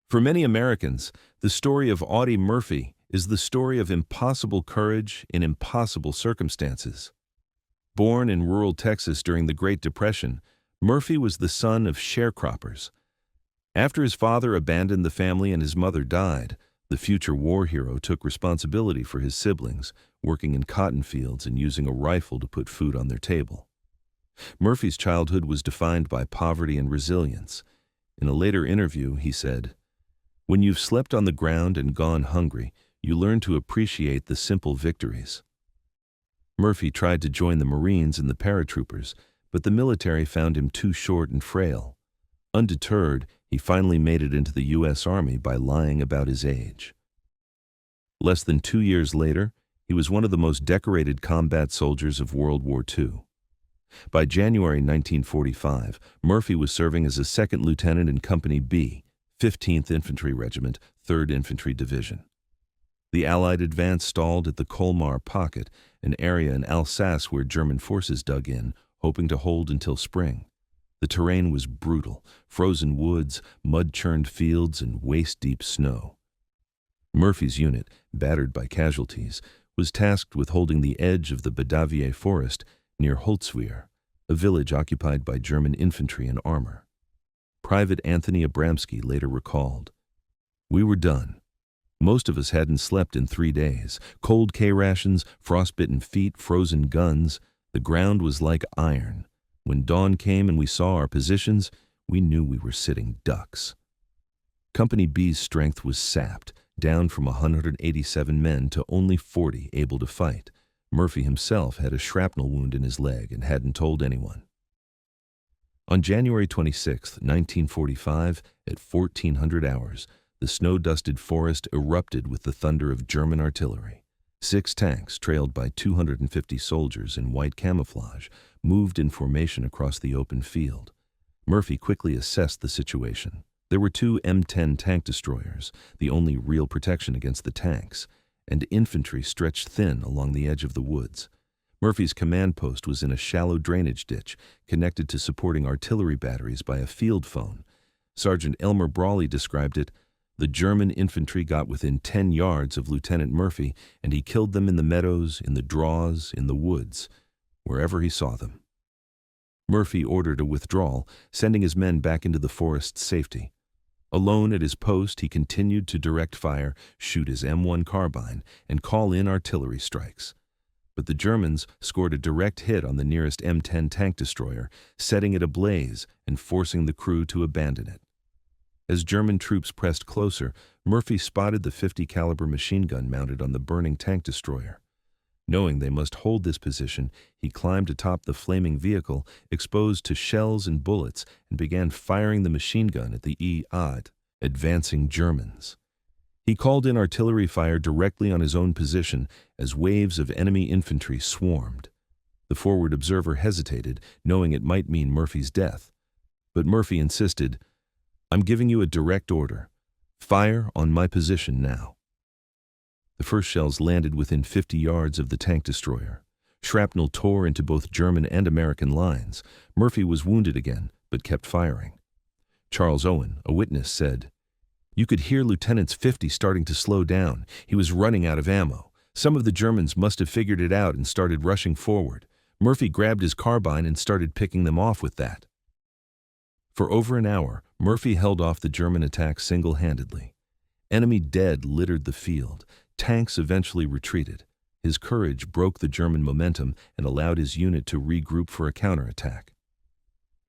For many Americans, the story of Audie Murphy is the story of impossible courage in impossible circumstances. Born in rural Texas during the Great Depression, Murphy was the son of sharecroppers. After his father abandoned the family and his mother died, the future war hero took responsibility for his siblings, working in cotton fields and using a rifle to put food on their table. Murphy's childhood was defined by poverty and resilience. In a later interview, he said, "When you've slept on the ground and gone hungry, you learn to appreciate the simple victories." Murphy tried to join the Marines and the paratroopers, but the military found him too short and frail. Undeterred, he finally made it into the U.S. Army by lying about his age. Less than 2 years later, he was one of the most decorated combat soldiers of World War II. By January 1945, Murphy was serving as a second lieutenant in Company B, 15th Infantry Regiment, 3rd Infantry Division. The Allied advance stalled at the Colmar Pocket, an area in Alsace where German forces dug in, hoping to hold until spring. The terrain was brutal: frozen woods, mud-churned fields, and waist-deep snow. Murphy's unit, battered by casualties, was tasked with holding the edge of the WWII forest near Holzwihr, a village occupied by German infantry and armor. Private Anthony Abramsky later recalled, "We were done. Most of us hadn't slept in 3 days. Cold K-rations, frostbitten feet, frozen guns. The ground was like iron. When dawn came and we saw our positions, we knew we were sitting ducks." Company B's strength was sapped, down from 187 men to only 40 able to fight. Murphy himself had a shrapnel wound in his leg and hadn't told anyone. On January 26, 1945, at 1400 hours, the snow-dusted forest erupted with the thunder of German artillery. 6 tanks, trailed by 250 soldiers in white camouflage, moved in formation across the open field. Murphy quickly assessed the situation. There were 2 M10 tank destroyers, the only real protection against the tanks, and infantry stretched thin along the edge of the woods. Murphy's command post was in a shallow drainage ditch, connected to supporting artillery batteries by a field phone. Sergeant Elmer Brawley described it, "The German infantry got within 10 yards of Lieutenant Murphy, and he killed them in the meadows, in the draws, in the woods, wherever he saw them." Murphy ordered a withdrawal, sending his men back into the forest's safety. Alone at his post, he continued to direct fire, shoot his M1 carbine, and call in artillery strikes. But the Germans scored a direct hit on the nearest M10 tank destroyer, setting it ablaze and forcing the crew to abandon it. As German troops pressed closer, Murphy spotted the .50 caliber machine gun mounted on the burning tank destroyer. Knowing they must hold this position, he climbed atop the flaming vehicle, exposed to shells and bullets, and began firing the machine gun at the advancing Germans. He called in artillery fire directly on his own position as waves of enemy infantry swarmed. The forward observer hesitated, knowing it might mean Murphy's death. But Murphy insisted, "I'm giving you a direct order. Fire on my position now." The first shells landed within 50 yards of the tank destroyer. Shrapnel tore into both German and American lines. Murphy was wounded again, but kept firing. Charles Owen, a witness, said, "You could hear Lieutenant's .50 starting to slow down. He was running out of ammo. Some of the Germans must have figured it out and started rushing forward. Murphy grabbed his carbine and started picking them off with that." For over an hour, Murphy held off the German attack single-handedly. Enemy dead littered the field. Tanks eventually retreated. His courage broke the German momentum and allowed his unit to regroup for a counterattack.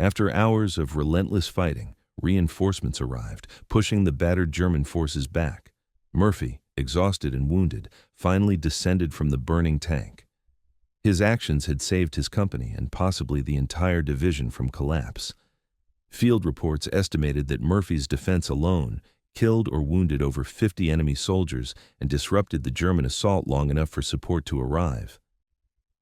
After hours of relentless fighting, reinforcements arrived, pushing the battered German forces back. Murphy, exhausted and wounded, finally descended from the burning tank. His actions had saved his company and possibly the entire division from collapse. Field reports estimated that Murphy's defense alone killed or wounded over 50 enemy soldiers and disrupted the German assault long enough for support to arrive.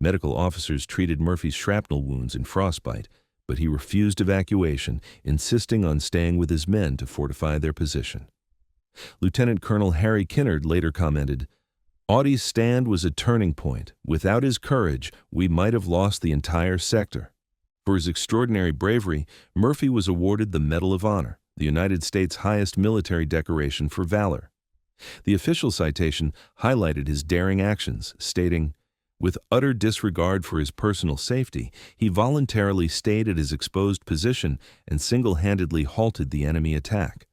Medical officers treated Murphy's shrapnel wounds and frostbite, but he refused evacuation, insisting on staying with his men to fortify their position. Lieutenant Colonel Harry Kinnard later commented, "Audie's stand was a turning point. Without his courage, we might have lost the entire sector." For his extraordinary bravery, Murphy was awarded the Medal of Honor, the United States' highest military decoration for valor. The official citation highlighted his daring actions, stating, "With utter disregard for his personal safety, he voluntarily stayed at his exposed position and single-handedly halted the enemy attack."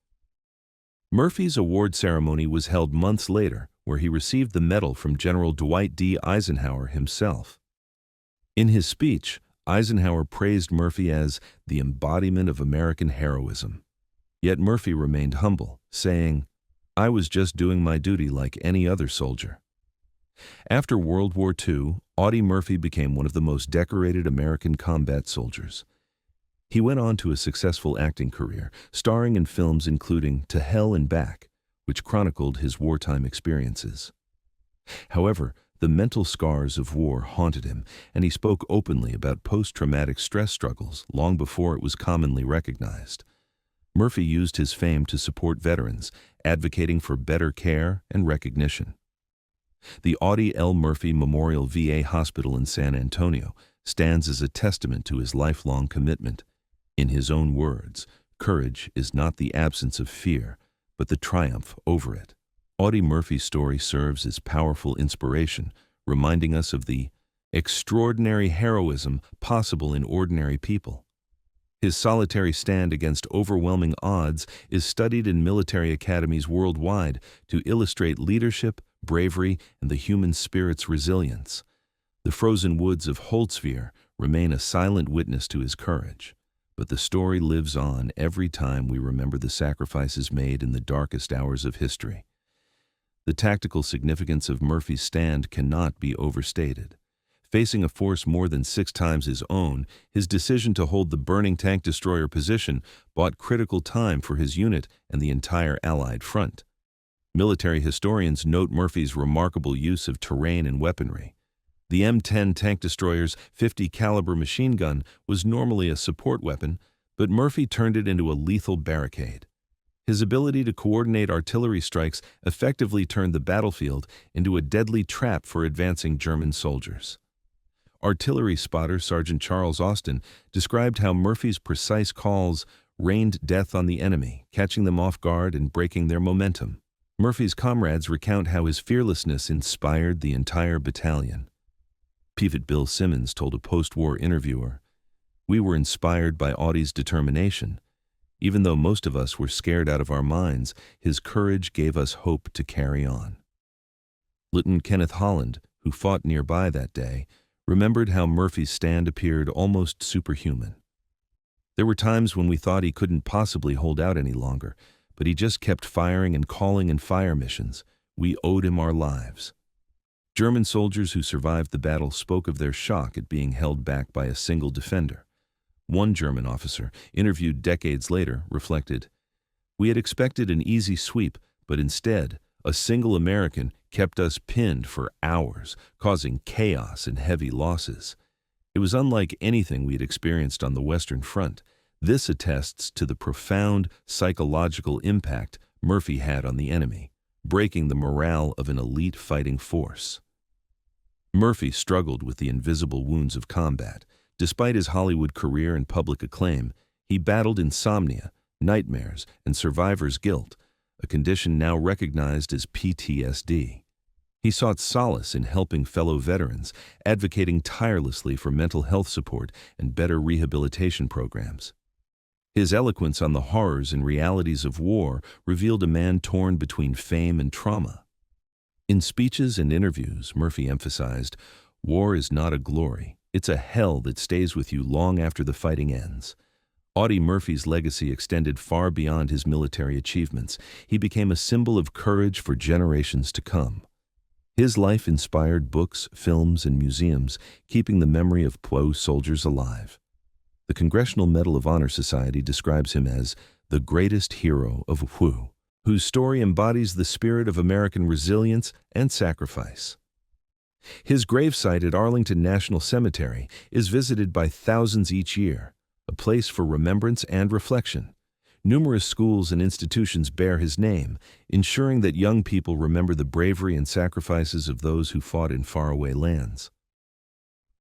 Murphy's award ceremony was held months later, where he received the medal from General Dwight D. Eisenhower himself. In his speech, Eisenhower praised Murphy as the embodiment of American heroism. Yet Murphy remained humble, saying, "I was just doing my duty like any other soldier." After World War II, Audie Murphy became one of the most decorated American combat soldiers. He went on to a successful acting career, starring in films including To Hell and Back, which chronicled his wartime experiences. However, the mental scars of war haunted him, and he spoke openly about post-traumatic stress struggles long before it was commonly recognized. Murphy used his fame to support veterans, advocating for better care and recognition. The Audie L. Murphy Memorial VA Hospital in San Antonio stands as a testament to his lifelong commitment. In his own words, "Courage is not the absence of fear, but the triumph over it." Audie Murphy's story serves as powerful inspiration, reminding us of the extraordinary heroism possible in ordinary people. His solitary stand against overwhelming odds is studied in military academies worldwide to illustrate leadership, bravery, and the human spirit's resilience. The frozen woods of Holtzwihr remain a silent witness to his courage, but the story lives on every time we remember the sacrifices made in the darkest hours of history. The tactical significance of Murphy's stand cannot be overstated. Facing a force more than 6 times his own, his decision to hold the burning tank destroyer position bought critical time for his unit and the entire Allied front. Military historians note Murphy's remarkable use of terrain and weaponry. The M10 tank destroyer's 50 caliber machine gun was normally a support weapon, but Murphy turned it into a lethal barricade. His ability to coordinate artillery strikes effectively turned the battlefield into a deadly trap for advancing German soldiers. Artillery spotter Sergeant Charles Austin described how Murphy's precise calls rained death on the enemy, catching them off guard and breaking their momentum. Murphy's comrades recount how his fearlessness inspired the entire battalion. Private Bill Simmons told a post-war interviewer, "We were inspired by Audie's determination. Even though most of us were scared out of our minds, his courage gave us hope to carry on." Lieutenant Kenneth Holland, who fought nearby that day, remembered how Murphy's stand appeared almost superhuman. "There were times when we thought he couldn't possibly hold out any longer, but he just kept firing and calling in fire missions. We owed him our lives." German soldiers who survived the battle spoke of their shock at being held back by a single defender. One German officer, interviewed decades later, reflected, "We had expected an easy sweep, but instead, a single American kept us pinned for hours, causing chaos and heavy losses. It was unlike anything we had experienced on the Western Front. This attests to the profound psychological impact Murphy had on the enemy, breaking the morale of an elite fighting force." Murphy struggled with the invisible wounds of combat. Despite his Hollywood career and public acclaim, he battled insomnia, nightmares, and survivor's guilt, a condition now recognized as PTSD. He sought solace in helping fellow veterans, advocating tirelessly for mental health support and better rehabilitation programs. His eloquence on the horrors and realities of war revealed a man torn between fame and trauma. In speeches and interviews, Murphy emphasized, "War is not a glory. It's a hell that stays with you long after the fighting ends." Audie Murphy's legacy extended far beyond his military achievements. He became a symbol of courage for generations to come. His life inspired books, films, and museums, keeping the memory of PWO soldiers alive. The Congressional Medal of Honor Society describes him as the greatest hero of WWII, whose story embodies the spirit of American resilience and sacrifice. His gravesite at Arlington National Cemetery is visited by thousands each year, a place for remembrance and reflection. Numerous schools and institutions bear his name, ensuring that young people remember the bravery and sacrifices of those who fought in faraway lands.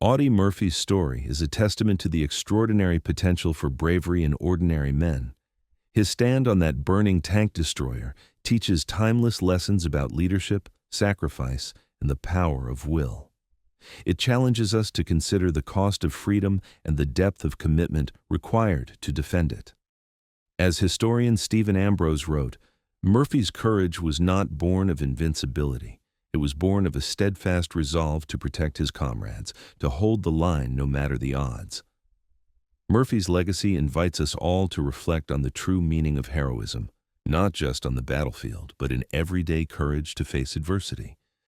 Audie Murphy's story is a testament to the extraordinary potential for bravery in ordinary men. His stand on that burning tank destroyer teaches timeless lessons about leadership, sacrifice, and the power of will. It challenges us to consider the cost of freedom and the depth of commitment required to defend it. As historian Stephen Ambrose wrote, Murphy's courage was not born of invincibility. It was born of a steadfast resolve to protect his comrades, to hold the line no matter the odds. Murphy's legacy invites us all to reflect on the true meaning of heroism, not just on the battlefield, but in everyday courage to face adversity.